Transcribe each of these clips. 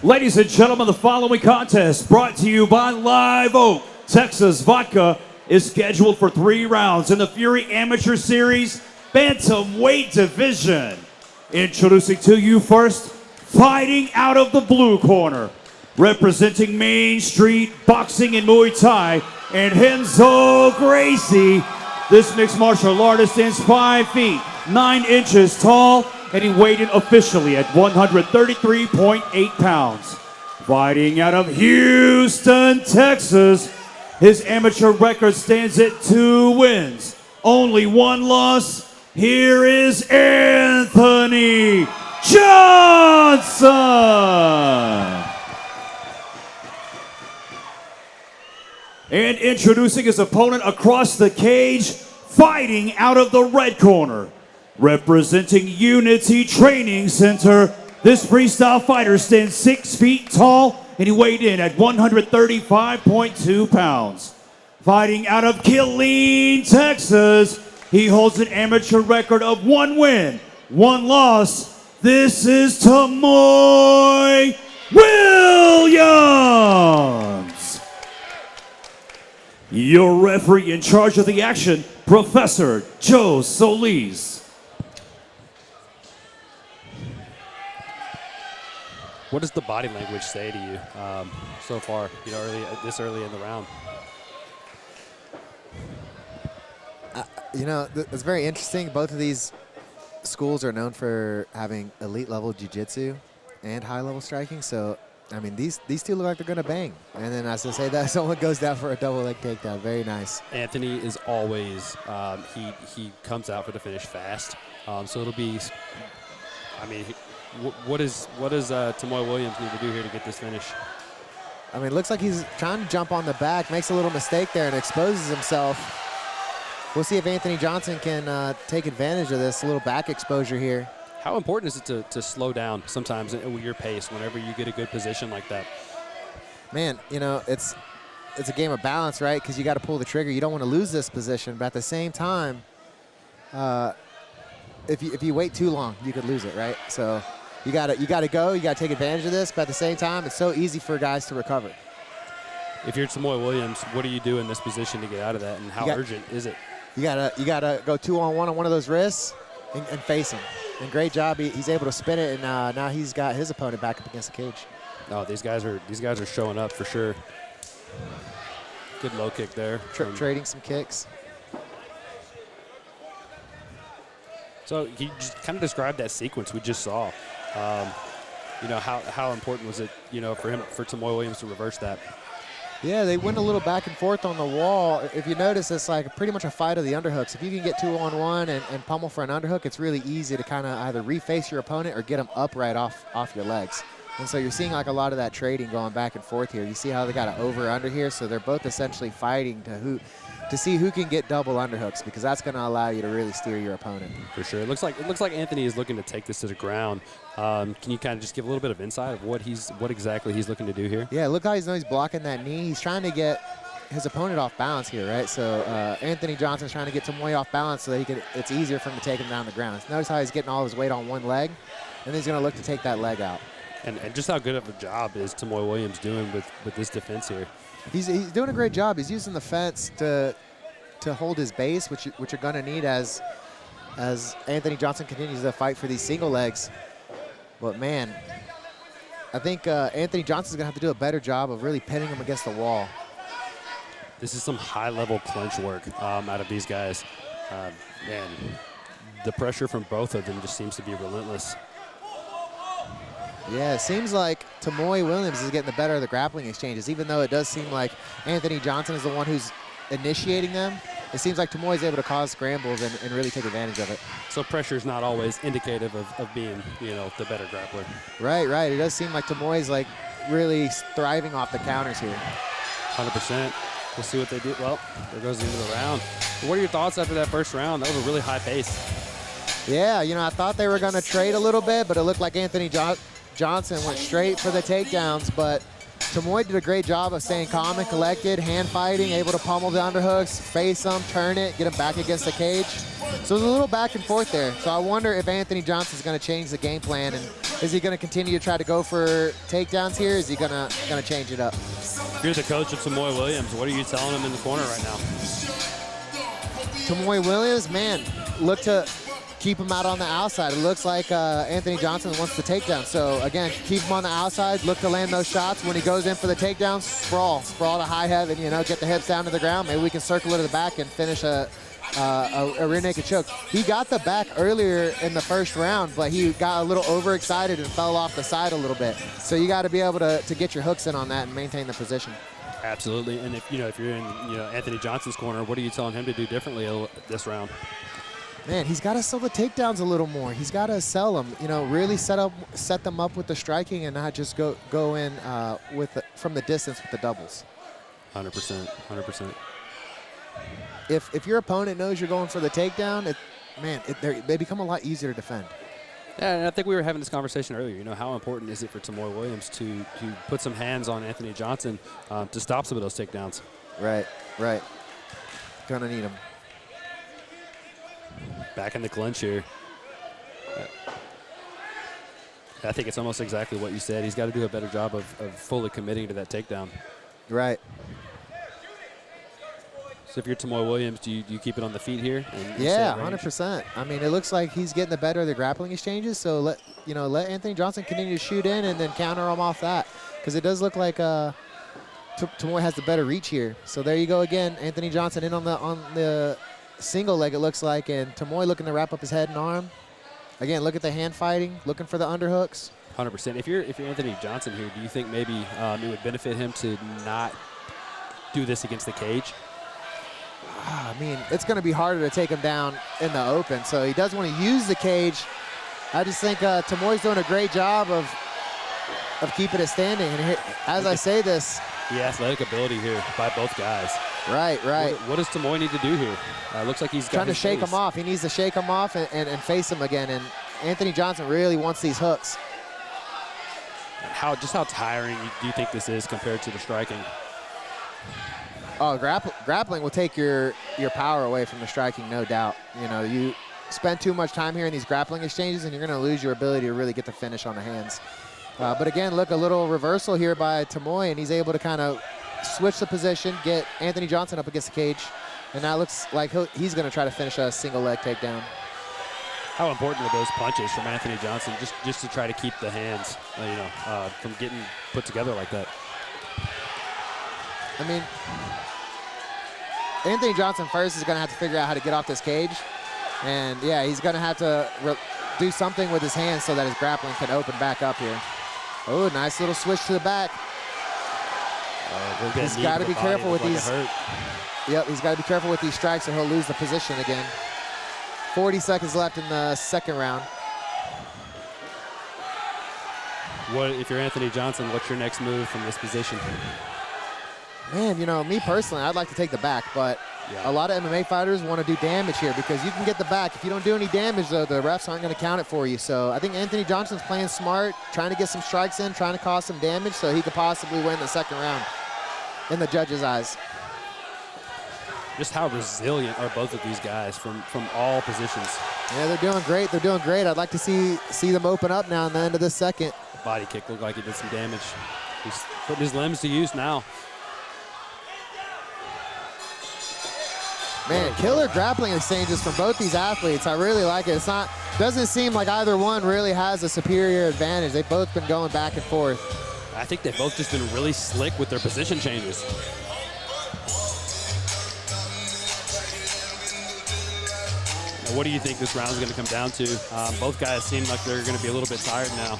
Ladies and gentlemen, the following contest brought to you by Live Oak, Texas Vodka is scheduled for 3 rounds in the Fury Amateur Series Bantamweight Division. Introducing to you first, fighting out of the blue corner, representing Main Street Boxing and Muay Thai, and Renzo Gracie. This mixed martial artist stands 5 feet, 9 inches tall, and he weighed in officially at 133.8 pounds. Fighting out of Houston, Texas, his amateur record stands at 2 wins, only 1 loss. Here is Anthony Johnson. And introducing his opponent across the cage, fighting out of the red corner, representing Unity Training Center, this freestyle fighter stands 6 feet tall and he weighed in at 135.2 pounds. Fighting out of Killeen, Texas, he holds an amateur record of 1 win, 1 loss. This is Tamoi Williams. Your referee in charge of the action, Professor Joe Solis. What does the body language say to you so far, this early in the round? It's very interesting. Both of these schools are known for having elite level jiu-jitsu and high level striking. So, I mean, these two look like they're going to bang. And then as I say that, someone goes down for a double leg takedown. Very nice. Anthony is always, he comes out for the finish fast. So it'll be, what does Tamoi Williams need to do here to get this finish? I mean, it looks like he's trying to jump on the back, makes a little mistake there and exposes himself. We'll see if Anthony Johnson can take advantage of this little back exposure here. How important is it to slow down sometimes with your pace whenever you get a good position like that? Man, it's a game of balance, right? Because you got to pull the trigger. You don't want to lose this position, but at the same time, if you wait too long, you could lose it, right? So you gotta go. You gotta take advantage of this, but at the same time, it's so easy for guys to recover. If you're Tamoi Williams, what do you do in this position to get out of that, and how urgent is it? You gotta go 2-on-1 on one of those wrists and face him. And great job, he's able to spin it, and now he's got his opponent back up against the cage. No, these guys are showing up for sure. Good low kick there. Trading some kicks. So he just kind of described that sequence we just saw. How important was it, for Tamoi Williams to reverse that? Yeah, they went a little back and forth on the wall. If you notice, it's like pretty much a fight of the underhooks. If you can get 2-on-1 and pummel for an underhook, it's really easy to kind of either reface your opponent or get them upright off your legs. And so you're seeing like a lot of that trading going back and forth here. You see how they got an over-under here? So they're both essentially fighting to see who can get double underhooks, because that's going to allow you to really steer your opponent. For sure. It looks like Anthony is looking to take this to the ground. Can you kind of just give a little bit of insight of what exactly he's looking to do here? Yeah, look how he's blocking that knee. He's trying to get his opponent off balance here, right? So Anthony Johnson's trying to get Tamoi off balance so that it's easier for him to take him down the ground. Notice how he's getting all his weight on one leg, and then he's going to look to take that leg out. And just how good of a job is Tamoi Williams doing with this defense here? He's doing a great job. He's using the fence to hold his base, which you're going to need as Anthony Johnson continues to fight for these single legs. But, man, I think Anthony Johnson's going to have to do a better job of really pinning him against the wall. This is some high-level clinch work out of these guys. Man, the pressure from both of them just seems to be relentless. Yeah, it seems like Tamoi Williams is getting the better of the grappling exchanges, even though it does seem like Anthony Johnson is the one who's initiating them. It seems like Tamoi is able to cause scrambles and really take advantage of it. So pressure is not always indicative of being, the better grappler. Right. It does seem like Tamoi is like really thriving off the counters here. 100%. We'll see what they do. Well, there goes into the round. What are your thoughts after that first round? That was a really high pace. Yeah, I thought they were going to trade a little bit, but it looked like Anthony Johnson went straight for the takedowns, but Tamoi did a great job of staying calm and collected, hand fighting, able to pummel the underhooks, face them, turn it, get him back against the cage. So there's a little back and forth there. So I wonder if Anthony Johnson's going to change the game plan, and is he going to continue to try to go for takedowns here? Is he going to change it up? If you're the coach of Tamoi Williams, what are you telling him in the corner right now? Tamoi Williams, man, look to keep him out on the outside. It looks like Anthony Johnson wants the takedown. So again, keep him on the outside, look to land those shots. When he goes in for the takedown, sprawl to high heaven, you know, get the hips down to the ground. Maybe we can circle it to the back and finish a rear naked choke. He got the back earlier in the first round, but he got a little overexcited and fell off the side a little bit. So you got to be able to get your hooks in on that and maintain the position. Absolutely. And if you're in Anthony Johnson's corner, what are you telling him to do differently this round? Man, he's got to sell the takedowns a little more. He's got to sell them. You know, really set them up with the striking and not just go in from the distance with the doubles. 100%. 100%. If your opponent knows you're going for the takedown, they become a lot easier to defend. Yeah, and I think we were having this conversation earlier. You know, how important is it for Tamoi Williams to put some hands on Anthony Johnson to stop some of those takedowns? Right. Gonna need him. Back in the clinch here. I think it's almost exactly what you said. He's got to do a better job of fully committing to that takedown. Right. So if you're Tamoi Williams, do you keep it on the feet here? Yeah, 100%. I mean, it looks like he's getting the better of the grappling exchanges. So let Anthony Johnson continue to shoot in and then counter him off that, because it does look like Tamoi has the better reach here. So there you go again. Anthony Johnson in on the single leg, it looks like, and Tamoi looking to wrap up his head and arm. Again, look at the hand fighting, looking for the underhooks. 100%. If you're Anthony Johnson here, do you think maybe it would benefit him to not do this against the cage? I mean, it's going to be harder to take him down in the open, so he does want to use the cage. I just think Tamoi's doing a great job of keeping it standing. And here, as I say this, the athletic ability here by both guys. Right. What does Tamoi need to do here? Looks like he's trying to shake him off. He needs to shake him off and face him again. And Anthony Johnson really wants these hooks. How tiring do you think this is compared to the striking? Oh, grappling will take your power away from the striking, no doubt. You know, you spend too much time here in these grappling exchanges, and you're going to lose your ability to really get the finish on the hands. But again, look, a little reversal here by Tamoi, and he's able to kind of switch the position, get Anthony Johnson up against the cage, and now it looks like he's going to try to finish a single leg takedown. How important are those punches from Anthony Johnson just to try to keep the hands, from getting put together like that? I mean, Anthony Johnson first is going to have to figure out how to get off this cage. And, yeah, he's going to have to do something with his hands so that his grappling can open back up here. Oh, nice little switch to the back. He's got to be careful with these. Yep, he's got to be careful with these strikes or he'll lose the position again. 40 seconds left in the second round. If you're Anthony Johnson, what's your next move from this position? Man, me personally, I'd like to take the back, but a lot of MMA fighters want to do damage here because you can get the back. If you don't do any damage, though, the refs aren't going to count it for you. So I think Anthony Johnson's playing smart, trying to get some strikes in, trying to cause some damage so he could possibly win the second round in the judges' eyes. Just how resilient are both of these guys from all positions? Yeah, they're doing great. They're doing great. I'd like to see them open up now in the end of this second. Body kick looked like he did some damage. He's putting his limbs to use now. Man, killer grappling exchanges from both these athletes. I really like it. Doesn't seem like either one really has a superior advantage. They've both been going back and forth. I think they've both just been really slick with their position changes. Now, what do you think this round is going to come down to? Both guys seem like they're going to be a little bit tired now.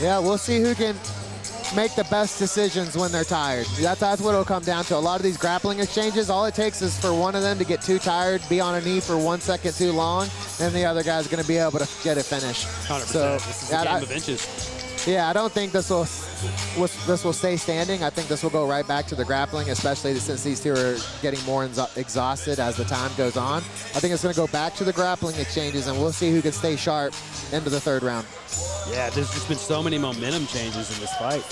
Yeah, we'll see who can make the best decisions when they're tired. That's what it'll come down to. A lot of these grappling exchanges, all it takes is for one of them to get too tired, be on a knee for 1 second too long, and the other guy's going to be able to get it finished. 100%. So, this is a game of inches. Yeah, I don't think this will stay standing. I think this will go right back to the grappling, especially since these two are getting more exhausted as the time goes on. I think it's going to go back to the grappling exchanges, and we'll see who can stay sharp into the third round. Yeah, there's just been so many momentum changes in this fight.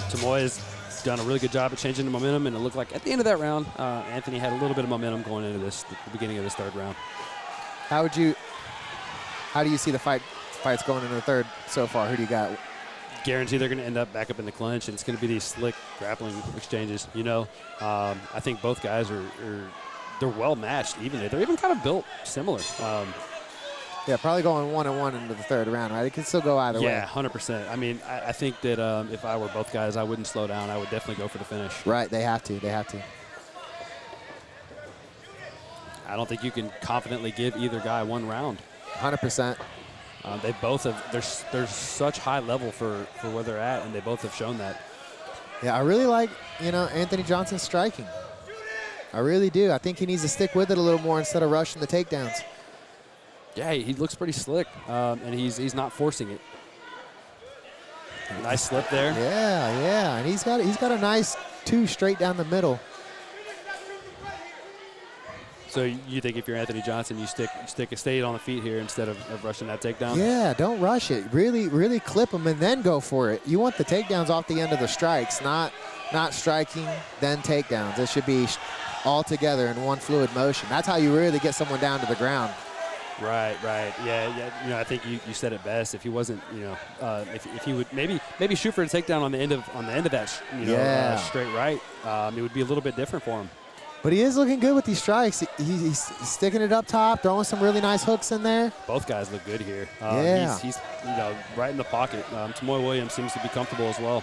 Tamoi has done a really good job at changing the momentum, and it looked like at the end of that round, Anthony had a little bit of momentum going into the beginning of this third round. How do you see the fights going into the third so far? Who do you got? Guarantee they're going to end up back up in the clinch, and it's going to be these slick grappling exchanges. You know, I think both guys they're well matched. They're even kind of built similar. Yeah, probably going 1-1 into the third round, right? It can still go either way. Yeah, 100%. I mean, I think that if I were both guys, I wouldn't slow down. I would definitely go for the finish. Right, they have to. They have to. I don't think you can confidently give either guy one round. 100%. They both have. There's such high level for where they're at, and they both have shown that. Yeah, I really like Anthony Johnson's striking. I really do. I think he needs to stick with it a little more instead of rushing the takedowns. Yeah, he looks pretty slick, and he's not forcing it. Nice slip there. Yeah, and he's got a nice 2 straight down the middle. So you think if you're Anthony Johnson, you stay on the feet here instead of rushing that takedown? Yeah, don't rush it. Really clip them and then go for it. You want the takedowns off the end of the strikes, not striking, then takedowns. It should be all together in one fluid motion. That's how you really get someone down to the ground. Right. Yeah. I think you said it best. If he wasn't, if he would maybe shoot for a takedown on the end of that, straight right, it would be a little bit different for him. But he is looking good with these strikes. He's sticking it up top, throwing some really nice hooks in there. Both guys look good here. Yeah. He's right in the pocket. Tamoi Williams seems to be comfortable as well.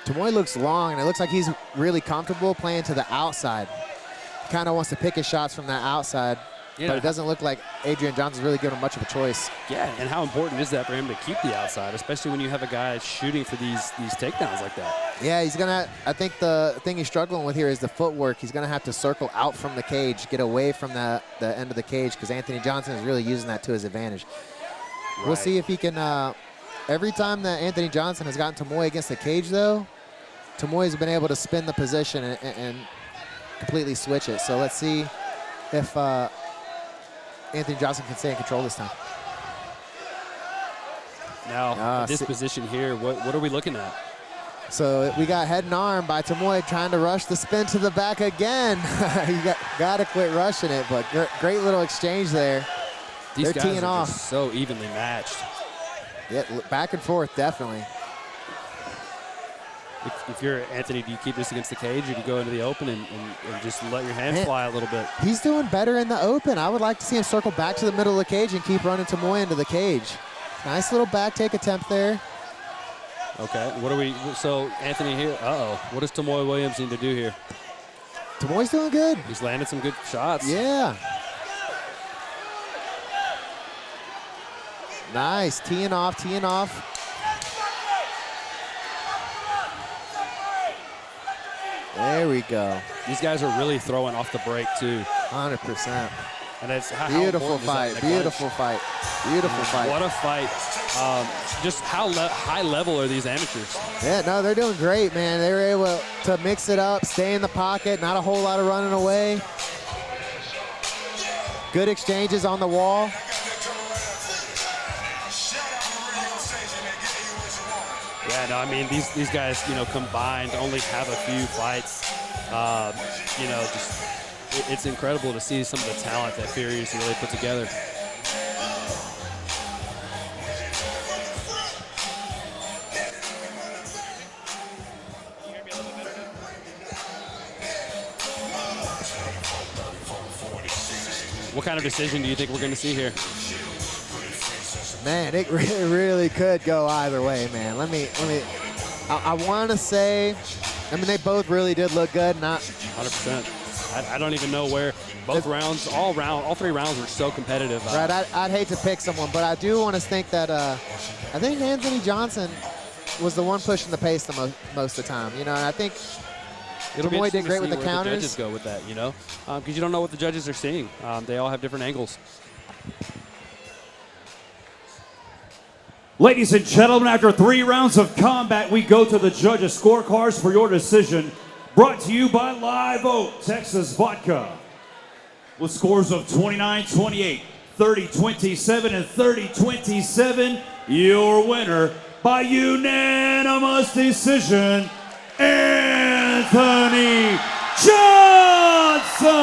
Tamoi looks long, and it looks like he's really comfortable playing to the outside. He kind of wants to pick his shots from that outside. But it doesn't look like Adrian Johnson's really giving him much of a choice. Yeah, and how important is that for him to keep the outside, especially when you have a guy shooting for these takedowns like that? Yeah, I think the thing he's struggling with here is the footwork. He's going to have to circle out from the cage, get away from the end of the cage, because Anthony Johnson is really using that to his advantage. Right. We'll see if he can, every time that Anthony Johnson has gotten Tamoi against the cage, though, Tamoi's been able to spin the position and completely switch it. So let's see if Anthony Johnson can stay in control this time. Now, this position here, what are we looking at? So we got head and arm by Tamoi trying to rush the spin to the back again. You got to quit rushing it, but great little exchange there. These They're guys teeing are off. Just so evenly matched. Yeah, back and forth, definitely. If you're Anthony, do you keep this against the cage, or do you go into the open and just let your hands fly a little bit? He's doing better in the open. I would like to see him circle back to the middle of the cage and keep running Tamoi into the cage. Nice little back take attempt there. Okay, so Anthony here, what does Tamoi Williams need to do here? Tamoi's doing good. He's landed some good shots. Yeah. Nice, teeing off. There we go. These guys are really throwing off the break, too. 100%. And it's Beautiful fight. What a fight. Just how high level are these amateurs? Yeah, no, they're doing great, man. They were able to mix it up, stay in the pocket, not a whole lot of running away. Good exchanges on the wall. Yeah, no, I mean, these guys, combined only have a few fights. It's incredible to see some of the talent that Furious really put together. What kind of decision do you think we're going to see here? Man, it really could go either way, man. I want to say, they both really did look good. 100%. I don't even know where both rounds, all 3 rounds were so competitive. Right, I'd hate to pick someone, but I do want to think that I think Anthony Johnson was the one pushing the pace the most of the time. And I think Tamoi did great with the counters. The judges go with that, because you don't know what the judges are seeing. They all have different angles. Ladies and gentlemen, after 3 rounds of combat, we go to the judges' scorecards for your decision. Brought to you by Live Oak Texas Vodka. With scores of 29-28, 30-27 and 30-27. Your winner by unanimous decision, Anthony Johnson.